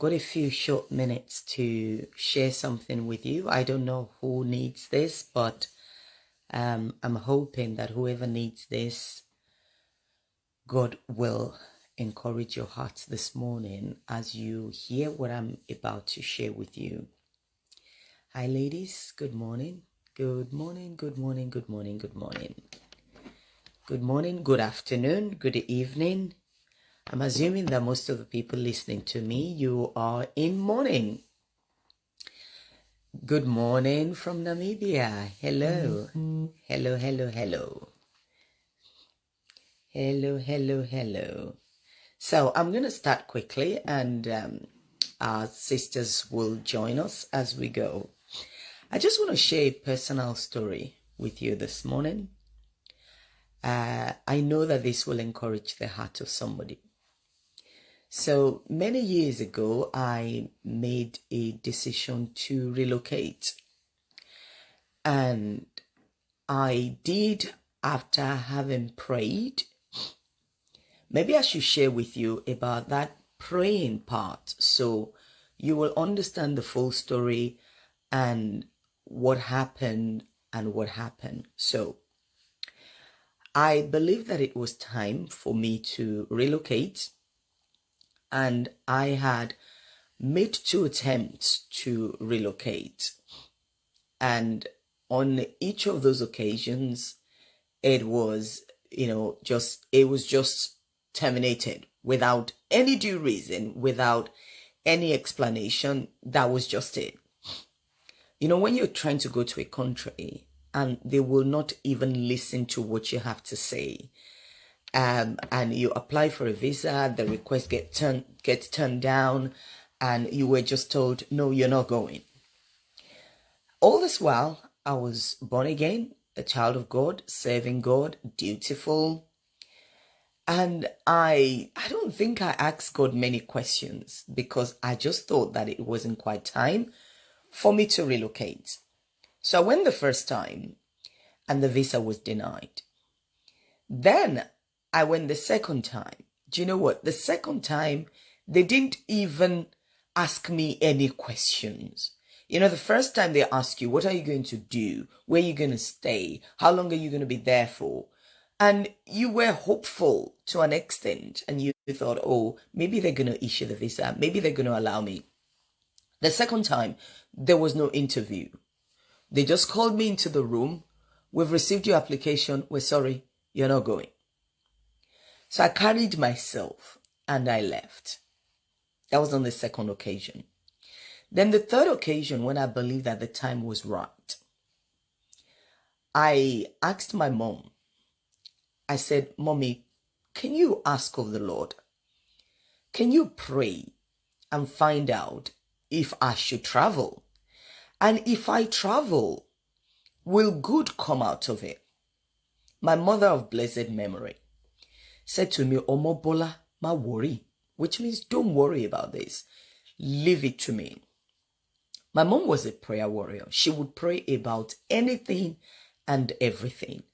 got a few short minutes to share something with you. I don't know who needs this, but I'm hoping that whoever needs this, God will encourage your hearts this morning as you hear what I'm about to share with you. Hi, ladies. Good morning. Good morning. Good morning. Good morning. Good morning. Good morning. Good afternoon. Good evening. I'm assuming that most of the people listening to me, you are in morning. Good morning from Namibia. Hello. Hello, hello, hello. Hello, hello, hello. So I'm going to start quickly and our sisters will join us as we go. I just want to share a personal story with you this morning. I know that this will encourage the heart of somebody. So many years ago, I made a decision to relocate. And I did after having prayed. Maybe I should share with you about that praying part so you will understand the full story and what happened and what happened. So I believe that it was time for me to relocate, and I had made 2 attempts to relocate. And on each of those occasions, it was, it was just terminated without any due reason, without any explanation. That was just it. When you're trying to go to a country and they will not even listen to what you have to say, and you apply for a visa, the request gets turned down, and you were just told, no, you're not going. All this while, I was born again, a child of God, serving God, dutiful. And I don't think I asked God many questions because I just thought that it wasn't quite time for me to relocate. So I went the first time and the visa was denied. Then I went the second time. Do you know what? The second time, they didn't even ask me any questions. The first time they ask you, what are you going to do? Where are you going to stay? How long are you going to be there for? And you were hopeful to an extent, and you thought, oh, maybe they're going to issue the visa. Maybe they're going to allow me. The second time, there was no interview. They just called me into the room. We've received your application. We're sorry, you're not going. So I carried myself and I left. That was on the second occasion. Then the third occasion, when I believed that the time was right, I asked my mom. I said, Mommy, can you ask of the Lord? Can you pray and find out if I should travel? And if I travel, will good come out of it? My mother of blessed memory said to me, Omobola, ma worry, which means don't worry about this. Leave it to me. My mom was a prayer warrior. She would pray about anything and everything.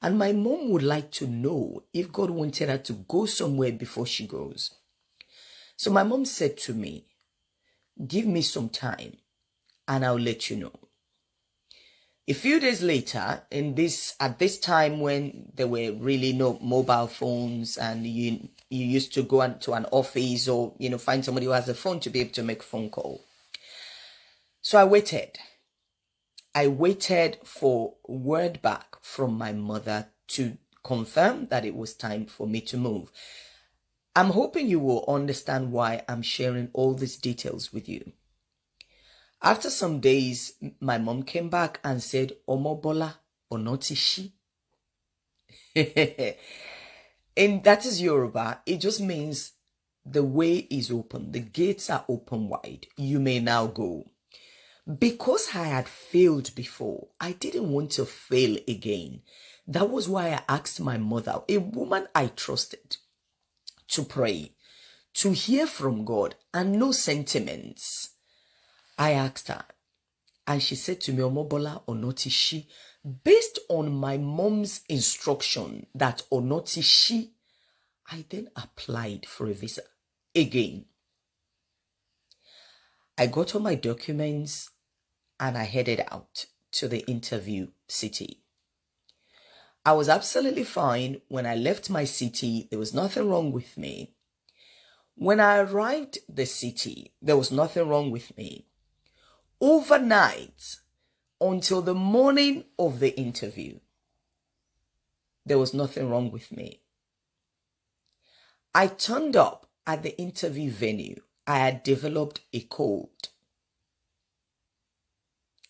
And my mom would like to know if God wanted her to go somewhere before she goes. So my mom said to me, give me some time and I'll let you know. A few days later, at this time when there were really no mobile phones and you used to go to an office or, find somebody who has a phone to be able to make a phone call. So I waited. I waited for word back from my mother to confirm that it was time for me to move. I'm hoping you will understand why I'm sharing all these details with you. After some days, my mom came back and said, Omobola onotishi. And that is Yoruba. It just means the way is open. The gates are open wide. You may now go. Because I had failed before, I didn't want to fail again. That was why I asked my mother, a woman I trusted, to pray, to hear from God, and no sentiments. I asked her, and she said to me, Omobola onotishi, based on my mom's instruction that onotishi, I then applied for a visa again. I got all my documents and I headed out to the interview city. I was absolutely fine when I left my city. There was nothing wrong with me. When I arrived the city, there was nothing wrong with me. Overnight, until the morning of the interview, there was nothing wrong with me. I turned up at the interview venue. I had developed a cold.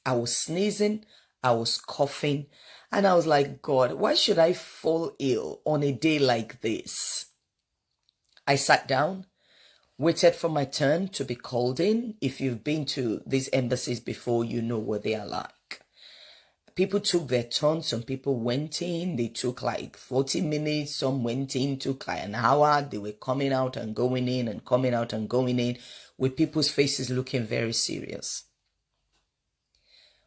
I was sneezing, I was coughing, and I was like, God, why should I fall ill on a day like this? I sat down, waited for my turn to be called in. If you've been to these embassies before, you know what they are like. People took their turn. Some people went in. They took like 40 minutes. Some went in, took like an hour. They were coming out and going in and coming out and going in with people's faces looking very serious.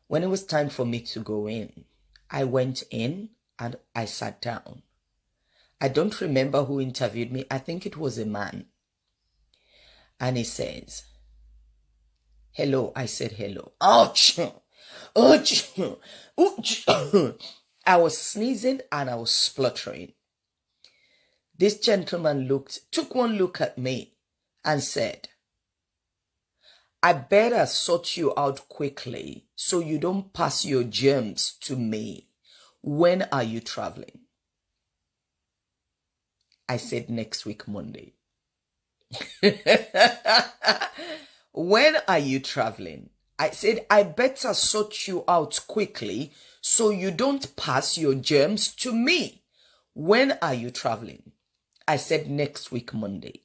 When it was time for me to go in, I went in and I sat down. I don't remember who interviewed me. I think it was a man. And he says, hello. I said, hello. Ouch! Ouch! Ouch! I was sneezing and I was spluttering. This gentleman took one look at me and said, I better sort you out quickly so you don't pass your germs to me. When are you traveling? I said, next week, Monday. When are you traveling? I said, I better sort you out quickly so you don't pass your germs to me. When are you traveling? I said, next week, Monday.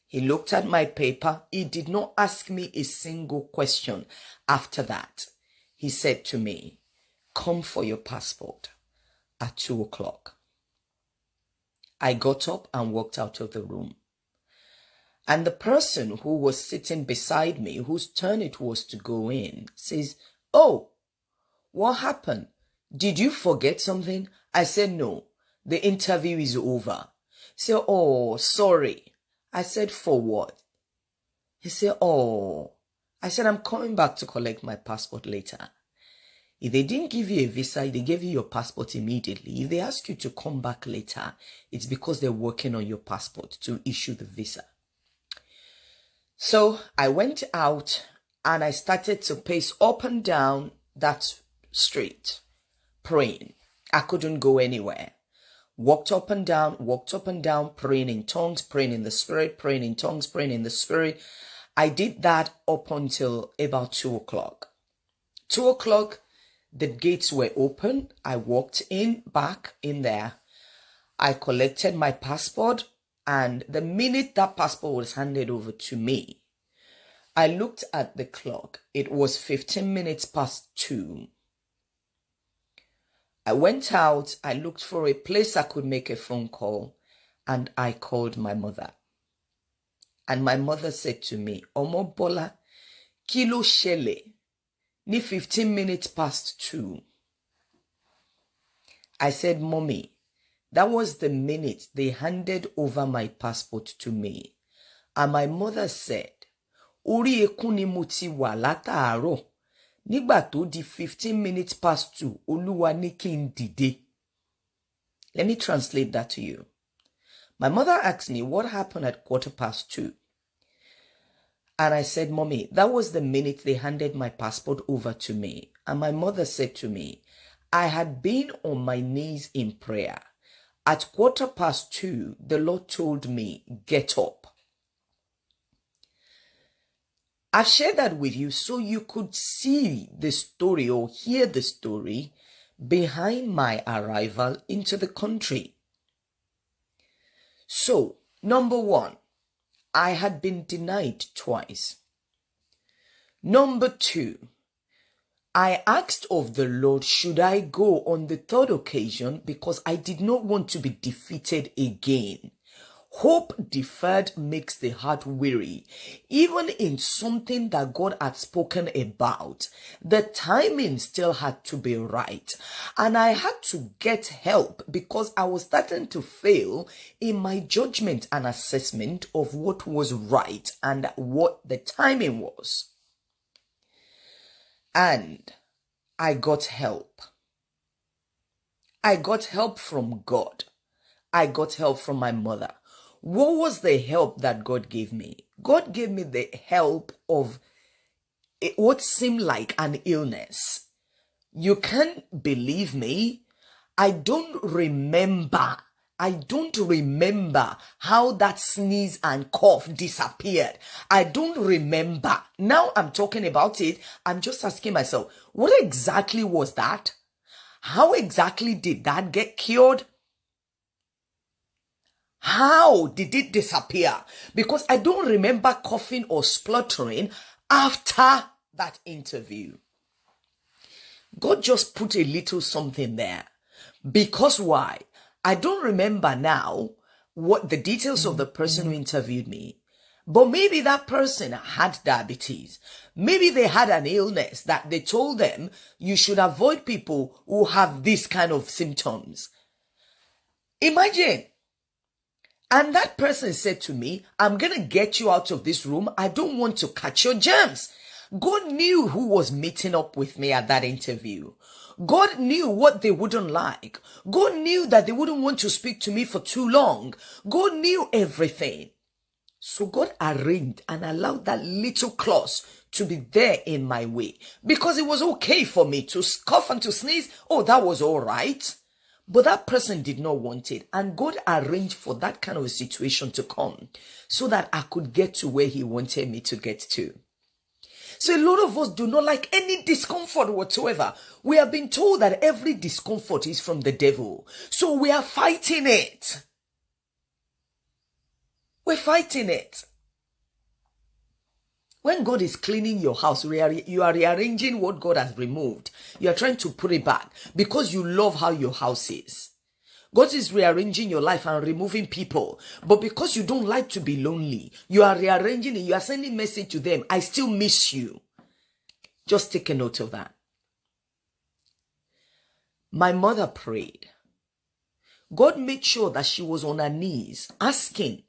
He looked at my paper. He did not ask me a single question after that. He said to me, come for your passport at 2:00. I got up and walked out of the room. And the person who was sitting beside me, whose turn it was to go in, says, oh, what happened? Did you forget something? I said, no, the interview is over. He said, oh, sorry. I said, for what? He said, oh. I said, I'm coming back to collect my passport later. If they didn't give you a visa, they gave you your passport immediately. If they ask you to come back later, it's because they're working on your passport to issue the visa. So I went out and I started to pace up and down that street, praying. I couldn't go anywhere. Walked up and down, praying in tongues, praying in the spirit, praying in tongues, praying in the spirit. I did that up until about 2:00. 2:00, the gates were open. I walked back in there. I collected my passport, and the minute that passport was handed over to me, I looked at the clock. It was 15 minutes past 2. I went out. I looked for a place I could make a phone call, and I called my mother. And my mother said to me, Omo Bola, kí ló ṣẹlẹ̀ ní 15 minutes past 2. I said, Mommy, that was the minute they handed over my passport to me. And my mother said, Orí ekún ni mo ti wà látàárọ̀. Nígbà tó di 15 minutes past 2, Olúwa ní kí n dìde. Let me translate that to you. My mother asked me what happened at 2:15. And I said, Mommy, that was the minute they handed my passport over to me. And my mother said to me, I had been on my knees in prayer. At 2:15, the Lord told me, get up. I've shared that with you so you could see the story or hear the story behind my arrival into the country. So, number 1, I had been denied twice. Number 2, I asked of the Lord, should I go on the 3rd occasion, because I did not want to be defeated again. Hope deferred makes the heart weary. Even in something that God had spoken about, the timing still had to be right. And I had to get help because I was starting to fail in my judgment and assessment of what was right and what the timing was. And I got help. I got help from God. I got help from my mother. What was the help that God gave me? God gave me the help of what seemed like an illness. You can't believe me. I don't remember how that sneeze and cough disappeared. I don't remember. Now I'm talking about it. I'm just asking myself, what exactly was that? How exactly did that get cured? How did it disappear? Because I don't remember coughing or spluttering after that interview. God just put a little something there. Because why? I don't remember now what the details of the person who interviewed me. But maybe that person had diabetes. Maybe they had an illness that they told them you should avoid people who have this kind of symptoms. Imagine. And that person said to me, I'm going to get you out of this room. I don't want to catch your germs. God knew who was meeting up with me at that interview. God knew what they wouldn't like. God knew that they wouldn't want to speak to me for too long. God knew everything. So God arranged and allowed that little clause to be there in my way. Because it was okay for me to cough and to sneeze. Oh, that was all right. But that person did not want it. And God arranged for that kind of a situation to come so that I could get to where he wanted me to get to. So a lot of us do not like any discomfort whatsoever. We have been told that every discomfort is from the devil. So we are fighting it. We're fighting it. When God is cleaning your house, you are rearranging what God has removed. You are trying to put it back because you love how your house is. God is rearranging your life and removing people. But because you don't like to be lonely, you are rearranging it. You are sending message to them. I still miss you. Just take a note of that. My mother prayed. God made sure that she was on her knees, asking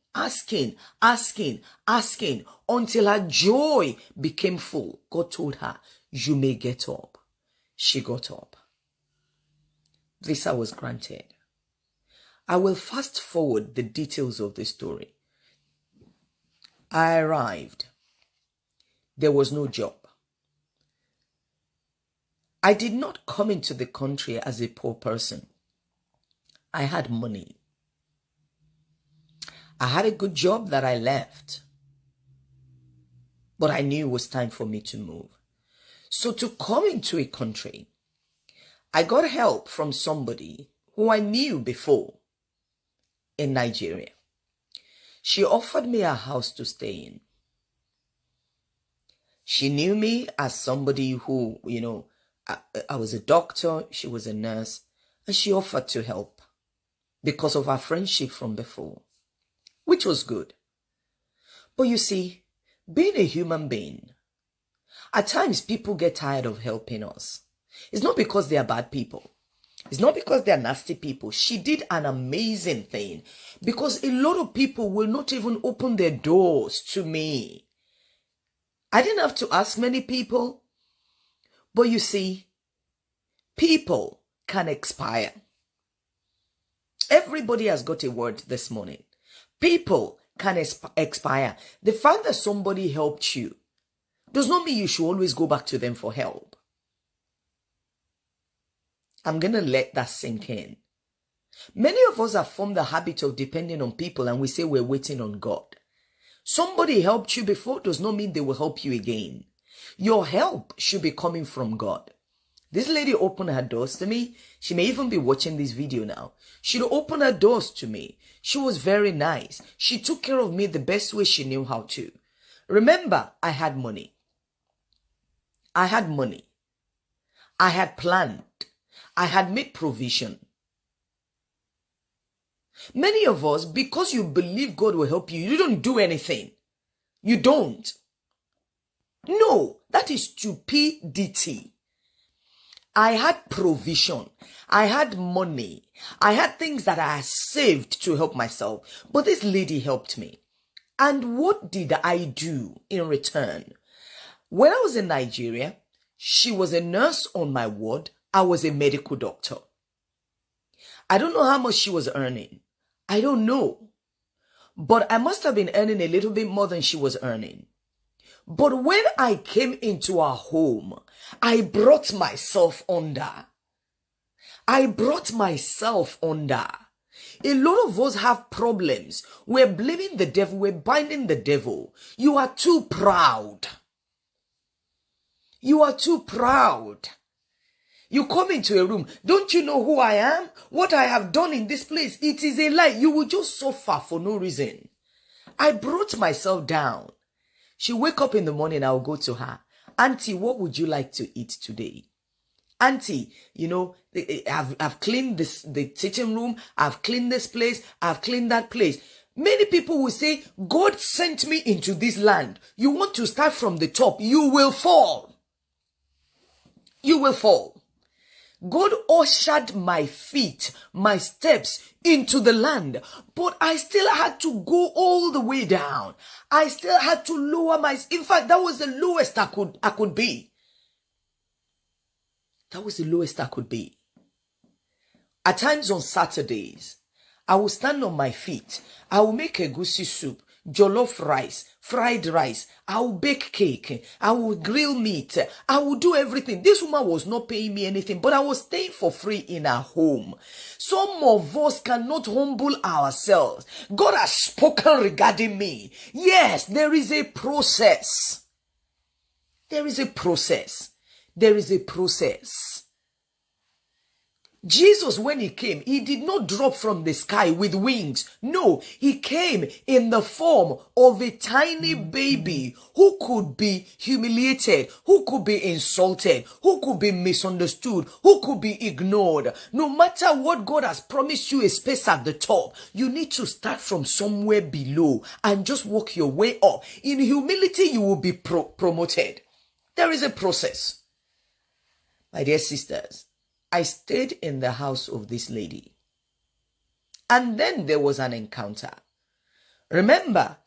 until her joy became full. God told her, you may get up. She got up. Visa was granted. I will fast forward the details of the story. I arrived. There was no job. I did not come into the country as a poor person. I had money. I had a good job that I left. But I knew it was time for me to move. So to come into a country, I got help from somebody who I knew before in Nigeria. She offered me a house to stay in. She knew me as somebody who, I was a doctor, she was a nurse, and she offered to help because of our friendship from before, which was good. But you see, being a human being, at times people get tired of helping us. It's not because they are bad people. It's not because they are nasty people. She did an amazing thing because a lot of people will not even open their doors to me. I didn't have to ask many people. But you see, people can expire. Everybody has got a word this morning. People can expire. The fact that somebody helped you does not mean you should always go back to them for help. I'm going to let that sink in. Many of us have formed the habit of depending on people and we say we're waiting on God. Somebody helped you before does not mean they will help you again. Your help should be coming from God. This lady opened her doors to me. She may even be watching this video now. She opened her doors to me. She was very nice. She took care of me the best way she knew how to. Remember, I had money. I had money. I had planned. I had made provision. Many of us, because you believe God will help you, you don't do anything. You don't. No, that is stupidity. I had provision. I had money. I had things that I saved to help myself. But this lady helped me. And what did I do in return? When I was in Nigeria, she was a nurse on my ward. I was a medical doctor. I don't know how much she was earning. I don't know. But I must have been earning a little bit more than she was earning. But when I came into our home, I brought myself under. I brought myself under. A lot of us have problems. We're blaming the devil. We're binding the devil. You are too proud. You are too proud. You come into a room. Don't you know who I am? What I have done in this place? It is a lie. You will just suffer for no reason. I brought myself down. She wake up in the morning. I'll go to her. Auntie, what would you like to eat today? Auntie, you know, I've cleaned the sitting room. I've cleaned this place. I've cleaned that place. Many people will say, God sent me into this land. You want to start from the top. You will fall. You will fall. God ushered my feet, my steps into the land, but I still had to go all the way down. I still had to lower in fact, that was the lowest I could be. That was the lowest I could be. At times on Saturdays, I will stand on my feet. I will make egusi soup, jollof rice, fried rice. I will bake cake. I will grill meat. I will do everything. This woman was not paying me anything, but I was staying for free in her home. Some of us cannot humble ourselves. God has spoken regarding me. Yes, there is a process. There is a process. There is a process. Jesus, when he came, he did not drop from the sky with wings. No, he came in the form of a tiny baby who could be humiliated, who could be insulted, who could be misunderstood, who could be ignored. No matter what God has promised you a space at the top, you need to start from somewhere below and just work your way up. In humility, you will be promoted. There is a process. My dear sisters, I stayed in the house of this lady. And then there was an encounter. Remember,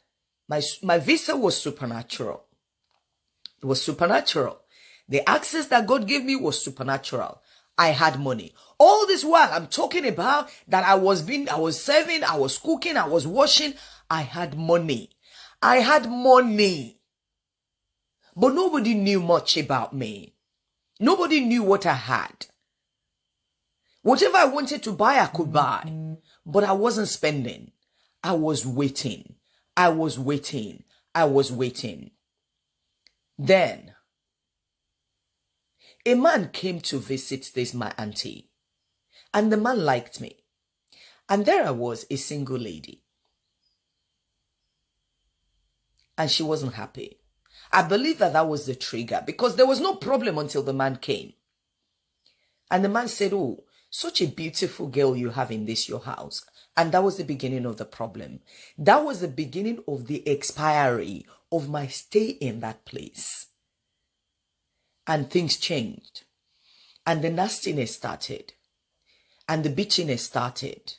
my visa was supernatural. It was supernatural. The access that God gave me was supernatural. I had money. All this while I'm talking about that I was serving, I was cooking, I was washing. I had money. I had money. But nobody knew much about me. Nobody knew what I had. Whatever I wanted to buy, I could buy. But I wasn't spending. I was waiting. I was waiting. I was waiting. Then, a man came to visit my auntie. And the man liked me. And there I was, a single lady. And she wasn't happy. I believe that was the trigger. Because there was no problem until the man came. And the man said, oh, such a beautiful girl you have in your house. And that was the beginning of the problem. That was the beginning of the expiry of my stay in that place. And things changed. And the nastiness started. And the bitchiness started.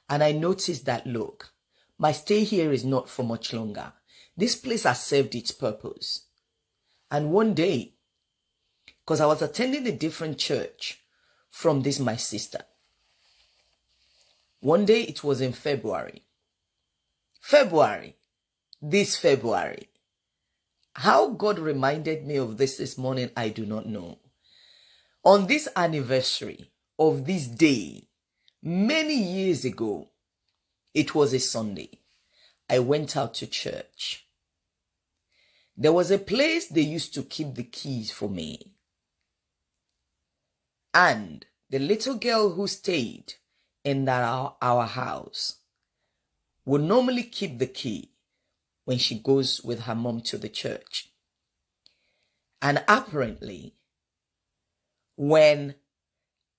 And I noticed that, look, my stay here is not for much longer. This place has served its purpose. And one day, because I was attending a different church from this my sister. One day, it was in February. This February. How God reminded me of this morning, I do not know. On this anniversary of this day, many years ago, it was a Sunday. I went out to church. There was a place they used to keep the keys for me. And the little girl who stayed in our house would normally keep the key when she goes with her mom to the church. And apparently, when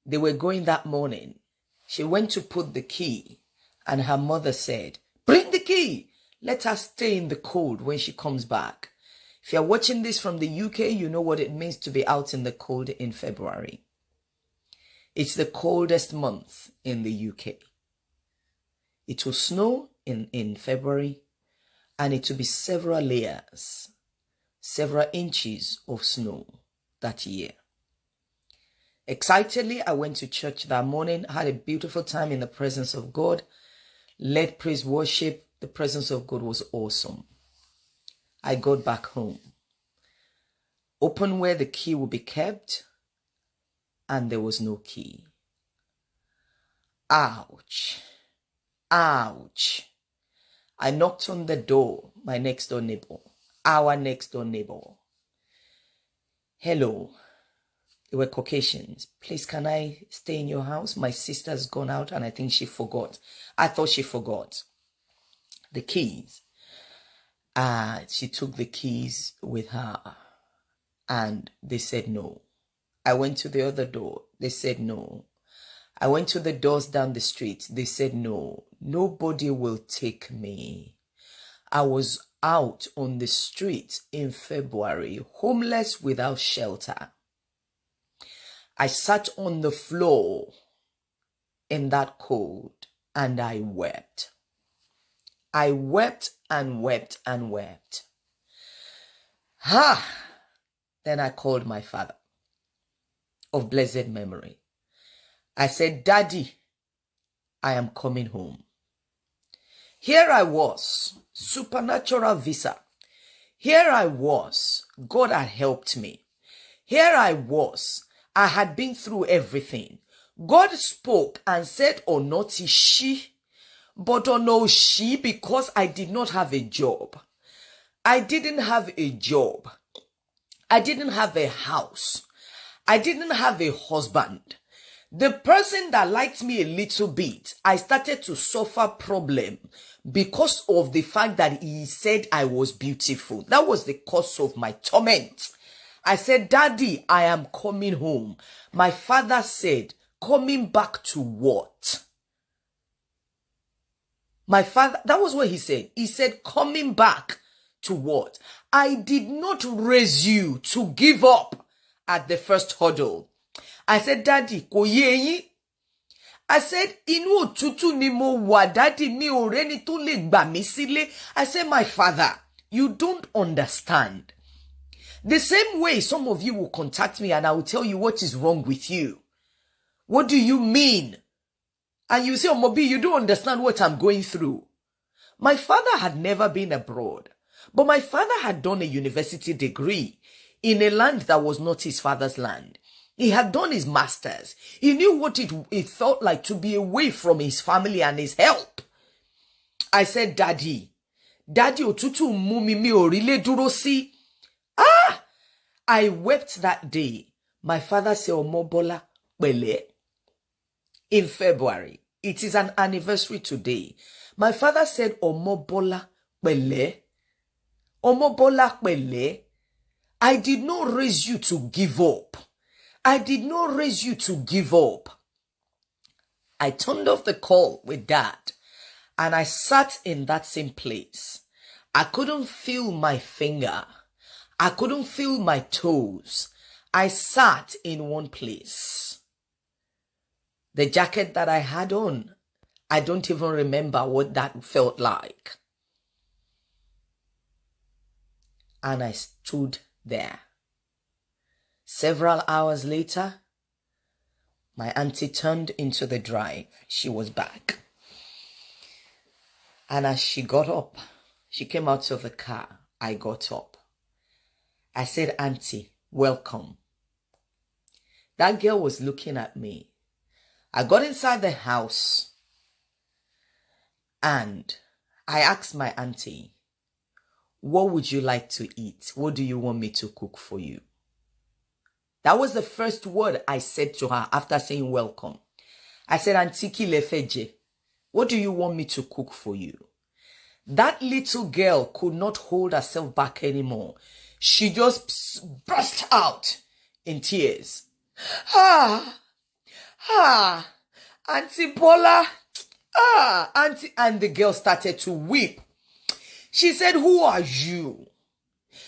they were going that morning, she went to put the key And her mother said, bring the key. Let her stay in the cold when she comes back. If you're watching this from the UK, you know what it means to be out in the cold in February. It's the coldest month in the UK. It will snow in February, and it will be several layers, several inches of snow that year. Excitedly, I went to church that morning, had a beautiful time in the presence of God, led praise worship. The presence of God was awesome. I got back home, opened where the key would be kept, and there was no key. Ouch. Ouch. I knocked on the door, my next door neighbor, our next door neighbor. Hello. They were Caucasians. Please, can I stay in your house? My sister's gone out and I think she forgot. I thought she forgot the keys. She took the keys with her and they said no. I went to the other door. They said no. I went to the doors down the street. They said no. Nobody will take me. I was out on the street in February, homeless without shelter. I sat on the floor in that cold and I wept. I wept and wept and wept. Then I called my father of blessed memory. I said, Daddy, I am coming home. Here I was, supernatural visa. Here I was, God had helped me. Here I was, I had been through everything. God spoke and said, Onoti she, but ono she, because I did not have a job. I didn't have a job. I didn't have a house. I didn't have a husband. The person that liked me a little bit, I started to suffer problem because of the fact that he said I was beautiful. That was the cause of my torment. I said, Daddy, I am coming home. My father said, coming back to what? My father, that was what he said. He said, coming back to what? I did not raise you to give up at the first hurdle. I said, Daddy, kò yé yín. I said, inú òtútù ni mo wà, Daddy, mi ò rẹ́ni tó lè gbà mí sílé. I said, my father, you don't understand. The same way some of you will contact me and I will tell you what is wrong with you. What do you mean? And you say, Omobi, you don't understand what I'm going through. My father had never been abroad, but my father had done a university degree in a land that was not his father's land. He had done his master's. He knew what it felt like to be away from his family and his help. I said, Daddy, òtútù mú mi ò rí lé dúró sí. I wept that day. My father said, Omobola, pẹ̀lẹ́. In February, it is an anniversary today. My father said, Omobola, pẹ̀lẹ́. Omobola, pẹ̀lẹ́. I did not raise you to give up. I did not raise you to give up. I turned off the call with Dad and I sat in that same place. I couldn't feel my finger. I couldn't feel my toes. I sat in one place. The jacket that I had on, I don't even remember what that felt like. And I stood there. Several hours later, my auntie turned into the drive. She was back. And as she got up, she came out of the car. I got up. I said, Auntie, welcome. That girl was looking at me. I got inside the house and I asked my auntie, what would you like to eat? What do you want me to cook for you? That was the first word I said to her after saying welcome. I said, Auntie Kilefeje, what do you want me to cook for you? That little girl could not hold herself back anymore. She just burst out in tears. Auntie Bola, Auntie, and the girl started to weep. She said, who are you?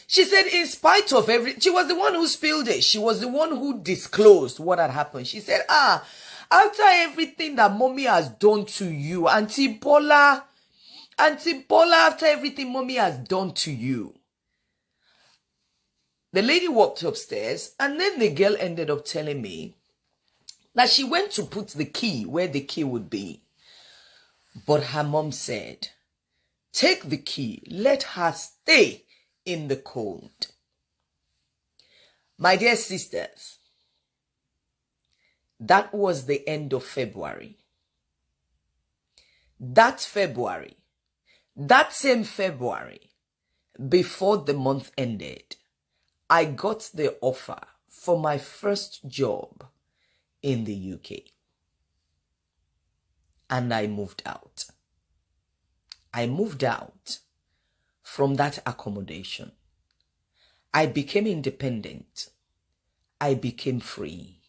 She said, in spite of she was the one who spilled it. She was the one who disclosed what had happened. She said, after everything that mommy has done to you, Auntie Bola, after everything mommy has done to you. The lady walked upstairs, and then the girl ended up telling me that she went to put the key where the key would be. But her mom said, take the key, let her stay in the cold. My dear sisters, that was the end of February. That same February, before the month ended, I got the offer for my first job in the UK. And I moved out. I moved out from that accommodation. I became independent. I became free.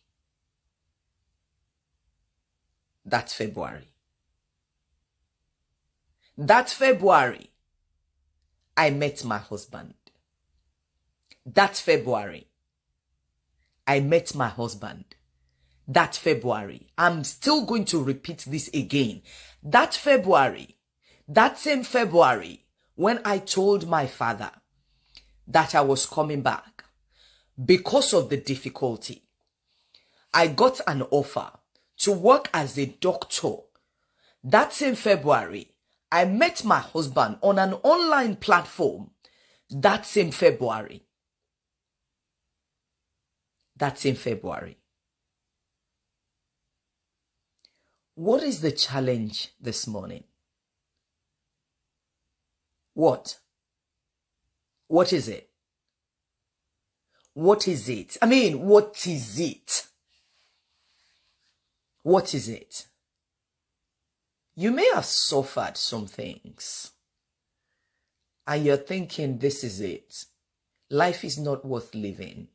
That February. That February, I met my husband. That February, I met my husband. That February, I'm still going to repeat this again. That February, that same February, when I told my father that I was coming back because of the difficulty, I got an offer to work as a doctor. That same February, I met my husband on an online platform. That same February. That same February. What is the challenge this morning? What? What is it? What is it? I mean, what is it? What is it? You may have suffered some things, and you're thinking, this is it. Life is not worth living.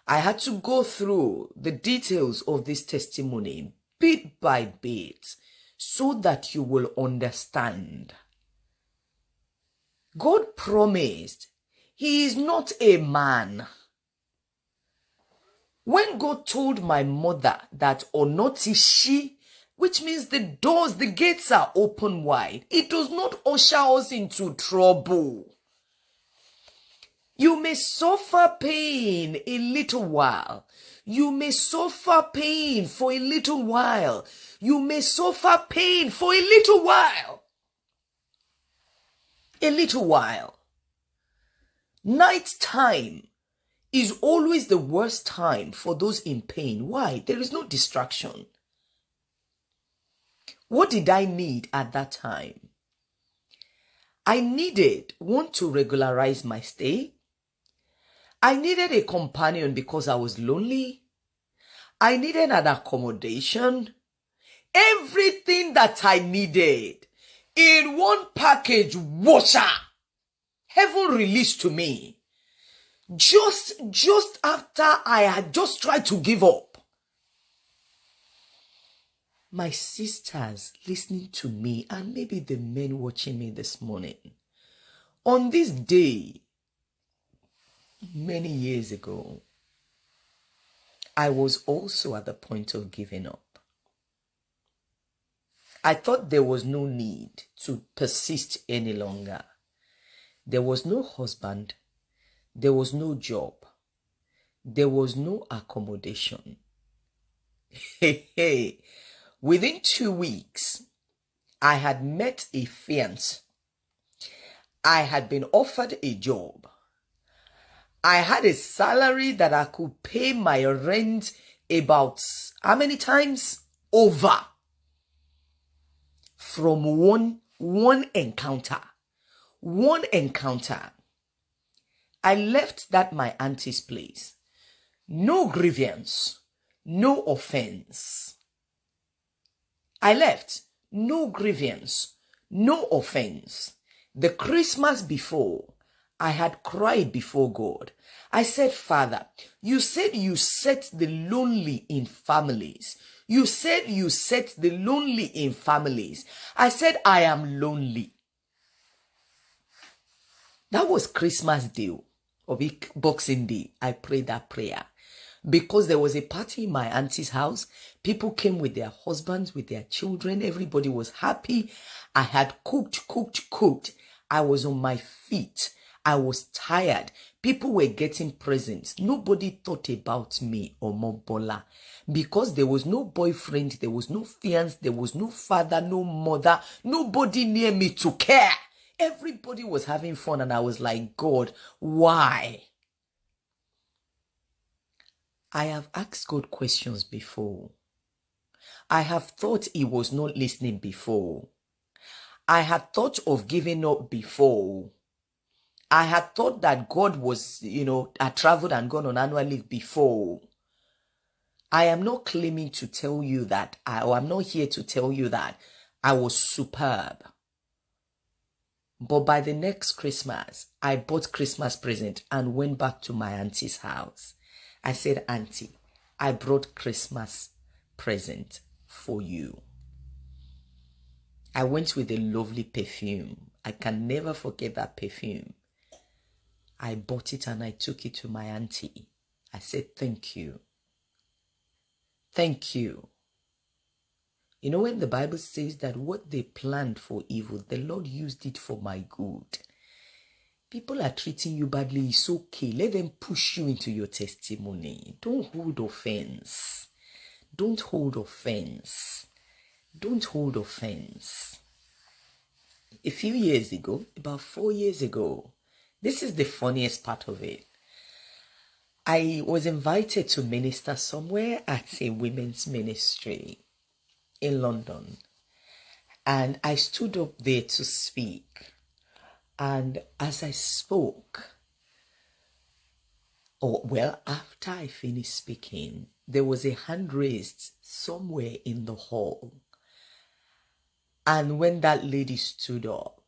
I had to go through the details of this testimony bit by bit so that you will understand. God promised He is not a man. When God told my mother that Onotishi, which means the doors, the gates are open wide, it does not usher us into trouble. You may suffer pain a little while. You may suffer pain for a little while. You may suffer pain for a little while. A little while. Night time is always the worst time for those in pain. Why? There is no distraction. What did I need at that time? I needed one to regularize my stay. I needed a companion because I was lonely. I needed an accommodation. Everything that I needed in one package, washer. Heaven released to me. Just after I had just tried to give up. My sisters listening to me, and maybe the men watching me this morning, on this day, many years ago, I was also at the point of giving up. I thought there was no need to persist any longer. There was no husband. There was no job. There was no accommodation. Within 2 weeks, I had met a fiancé. I had been offered a job. I had a salary that I could pay my rent about how many times? Over. From one encounter. One encounter. I left that my auntie's place. No grievance. No offense. I left. No grievance. No offense. The Christmas before, I had cried before God. I said, Father, you said you set the lonely in families. You said you set the lonely in families. I said, I am lonely. That was Christmas Day or Boxing Day. I prayed that prayer because there was a party in my auntie's house. People came with their husbands, with their children. Everybody was happy. I had cooked. I was on my feet. I was tired. People were getting presents. Nobody thought about me or Mobola because there was no boyfriend, there was no fiancé, there was no father, no mother, nobody near me to care. Everybody was having fun and I was like, God, why? I have asked God questions before. I have thought he was not listening before. I had thought of giving up before. I had thought that God was, had traveled and gone on annual leave before. I am not claiming to tell you that, I'm not here to tell you that I was superb. But by the next Christmas, I bought Christmas present and went back to my auntie's house. I said, Auntie, I brought Christmas present for you. I went with a lovely perfume. I can never forget that perfume. I bought it and I took it to my auntie. I said, thank you. Thank you. You know, when the Bible says that what they planned for evil, the Lord used it for my good. People are treating you badly, it's okay. Let them push you into your testimony. Don't hold offense. Don't hold offense. Don't hold offense. A few years ago, about 4 years ago, this is the funniest part of it. I was invited to minister somewhere at a women's ministry in London. And I stood up there to speak. And as I spoke, after I finished speaking, there was a hand raised somewhere in the hall. And when that lady stood up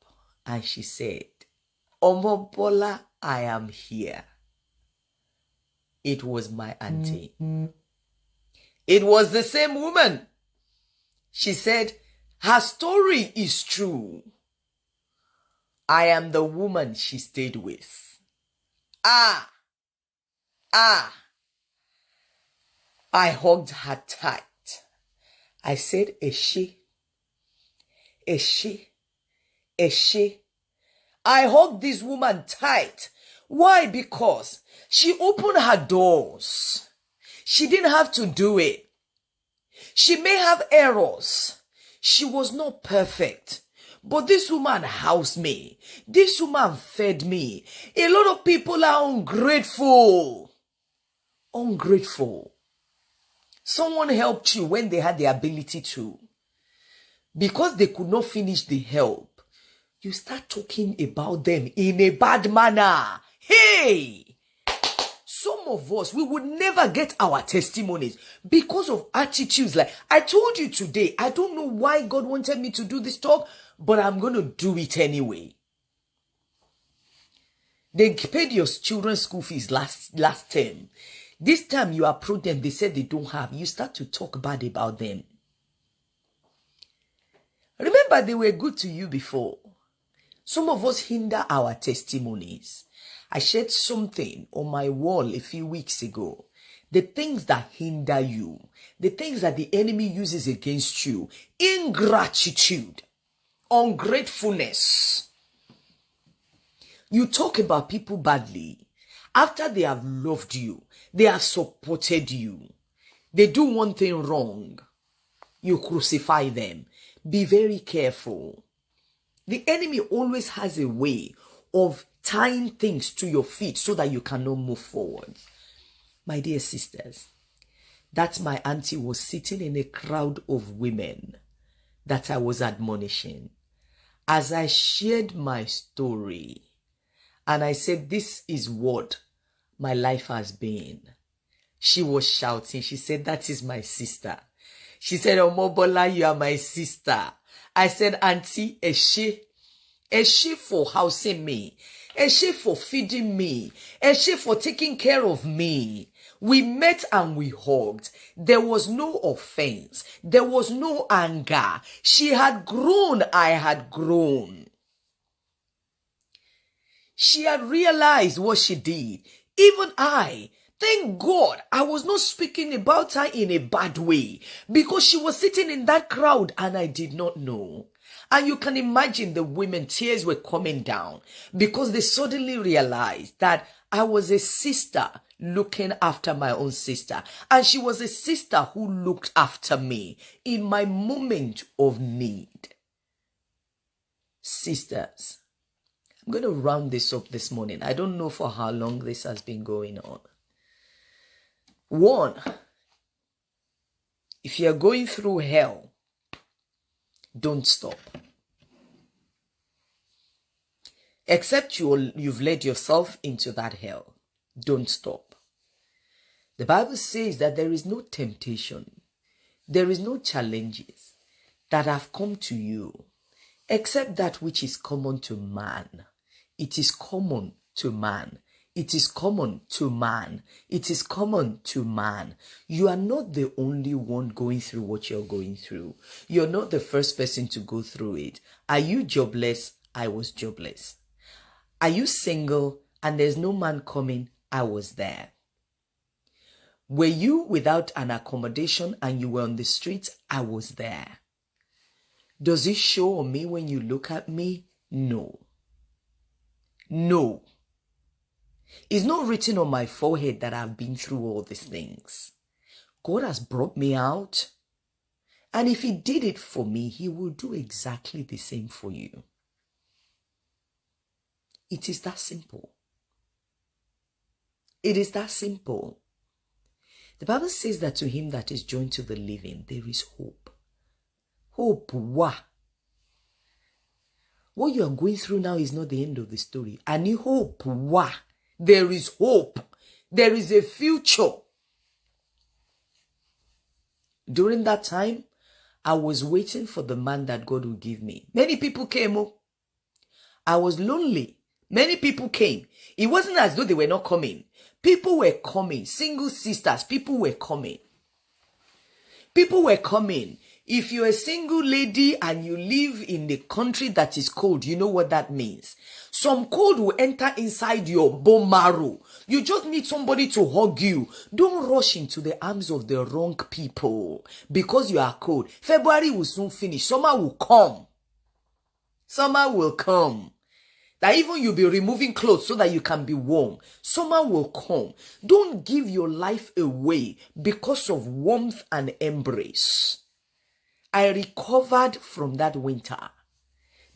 and she said, Omobola, I am here. It was my auntie. It was the same woman. She said, her story is true. I am the woman she stayed with. I hugged her tight. I said, Eshe. I hugged this woman tight. Why? Because she opened her doors. She didn't have to do it. She may have errors. She was not perfect. But this woman housed me. This woman fed me. A lot of people are ungrateful. Ungrateful. Someone helped you when they had the ability to. Because they could not finish the help, you start talking about them in a bad manner. Hey! Some of us, we would never get our testimonies because of attitudes. Like I told you today, I don't know why God wanted me to do this talk, but I'm going to do it anyway. They paid your children's school fees last term. This time you approach them, they said they don't have. You start to talk bad about them. Remember, they were good to you before. Some of us hinder our testimonies. I shared something on my wall a few weeks ago. The things that hinder you, the things that the enemy uses against you, ingratitude, ungratefulness. You talk about people badly. After they have loved you, they have supported you. They do one thing wrong. You crucify them. Be very careful. The enemy always has a way of tying things to your feet so that you cannot move forward. My dear sisters, that my auntie was sitting in a crowd of women that I was admonishing. As I shared my story, and I said, this is what my life has been. She was shouting. She said, that is my sister. She said, Omobola, you are my sister. I said, Auntie, Eshe for housing me. Eshe for feeding me. Eshe for taking care of me. We met and we hugged. There was no offense. There was no anger. She had grown. I had grown. She had realized what she did. Even I. Thank God I was not speaking about her in a bad way, because she was sitting in that crowd and I did not know. And you can imagine the women, tears were coming down because they suddenly realized that I was a sister looking after my own sister. And she was a sister who looked after me in my moment of need. Sisters, I'm going to round this up this morning. I don't know for how long this has been going on. One, if you're going through hell, don't stop. Except you've led yourself into that hell. Don't stop. The Bible says that there is no temptation, there is no challenges that have come to you except that which is common to man. It is common to man. It is common to man. It is common to man. You are not the only one going through what you're going through. You're not the first person to go through it. Are you jobless? I was jobless. Are you single and there's no man coming? I was there. Were you without an accommodation and you were on the streets? I was there. Does it show on me when you look at me? No. No. It's not written on my forehead that I've been through all these things. God has brought me out. And if he did it for me, he will do exactly the same for you. It is that simple. It is that simple. The Bible says that to him that is joined to the living, there is hope. Hope, wah. What you are going through now is not the end of the story. I need hope, wah. There is hope. There is a future. During that time, I was waiting for the man that God would give me. Many people came up. I was lonely. Many people came. It wasn't as though they were not coming. People were coming. Single sisters, people were coming. People were coming. If you're a single lady and you live in the country that is cold, you know what that means. Some cold will enter inside your bone marrow. You just need somebody to hug you. Don't rush into the arms of the wrong people because you are cold. February will soon finish. Summer will come. Summer will come. That even you'll be removing clothes so that you can be warm. Summer will come. Don't give your life away because of warmth and embrace. I recovered from that winter.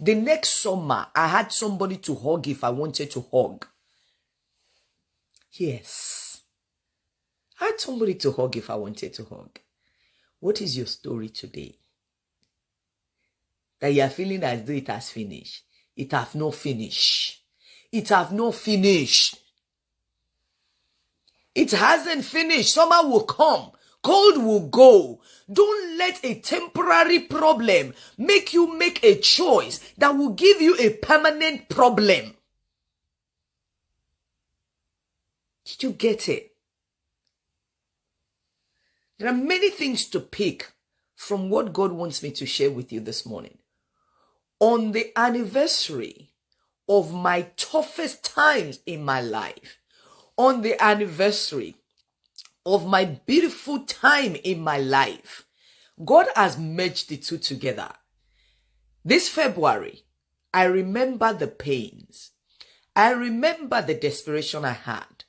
The next summer, I had somebody to hug if I wanted to hug. Yes. I had somebody to hug if I wanted to hug. What is your story today? That you are feeling as though it has finished. It have not finished. It have not finished. It hasn't finished. Summer will come. Cold will go. Don't let a temporary problem make you make a choice that will give you a permanent problem. Did you get it? There are many things to pick from what God wants me to share with you this morning. On the anniversary of my toughest times in my life, on the anniversary of my beautiful time in my life, God has merged the two together. This February, I remember the pains. I remember the desperation I had.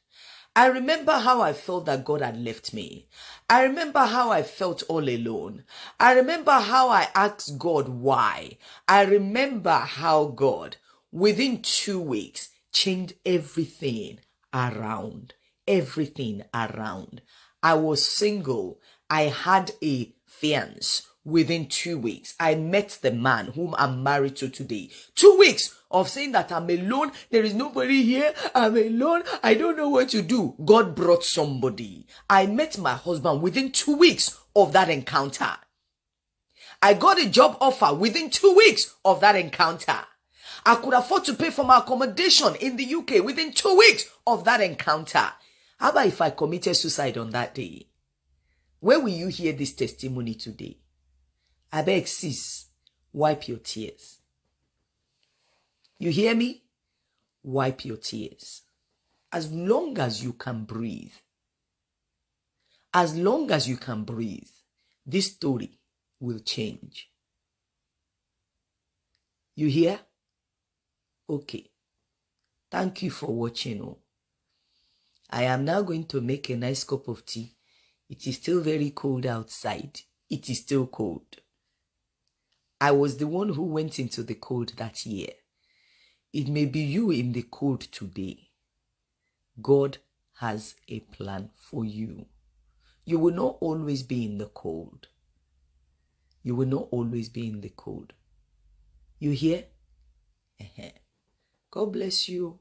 I remember how I felt that God had left me. I remember how I felt all alone. I remember how I asked God why. I remember how God, within 2 weeks, changed everything around. Everything around. I was single. I had a fiance. Within 2 weeks, I met the man whom I'm married to today. 2 weeks of saying that I'm alone. There is nobody here. I'm alone. I don't know what to do. God brought somebody. I met my husband within 2 weeks of that encounter. I got a job offer within 2 weeks of that encounter. I could afford to pay for my accommodation in the UK within 2 weeks of that encounter. How about if I committed suicide on that day? Where will you hear this testimony today? I beg, sis, wipe your tears. You hear me? Wipe your tears. As long as you can breathe, as long as you can breathe, this story will change. You hear? Okay. Thank you for watching. I am now going to make a nice cup of tea. It is still very cold outside. It is still cold. I was the one who went into the cold that year. It may be you in the cold today. God has a plan for you. You will not always be in the cold. You will not always be in the cold. You hear? God bless you.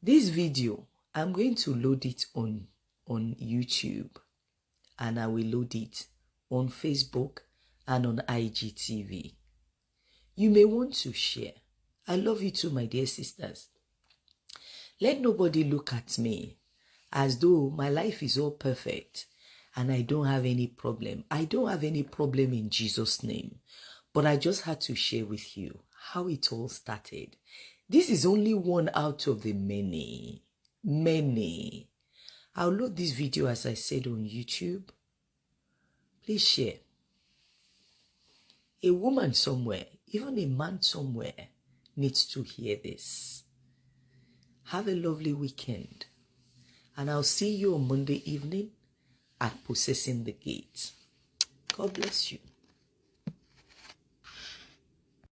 This video, I'm going to load it on YouTube, and I will load it on Facebook and on IGTV. You may want to share. I love you too, my dear sisters. Let nobody look at me as though my life is all perfect and I don't have any problem. I don't have any problem in Jesus' name. But I just had to share with you how it all started. This is only one out of the many. I'll load this video, as I said, on YouTube. Please share. A woman somewhere, even a man somewhere, needs to hear this. Have a lovely weekend. And I'll see you on Monday evening at Possessing the Gate. God bless you.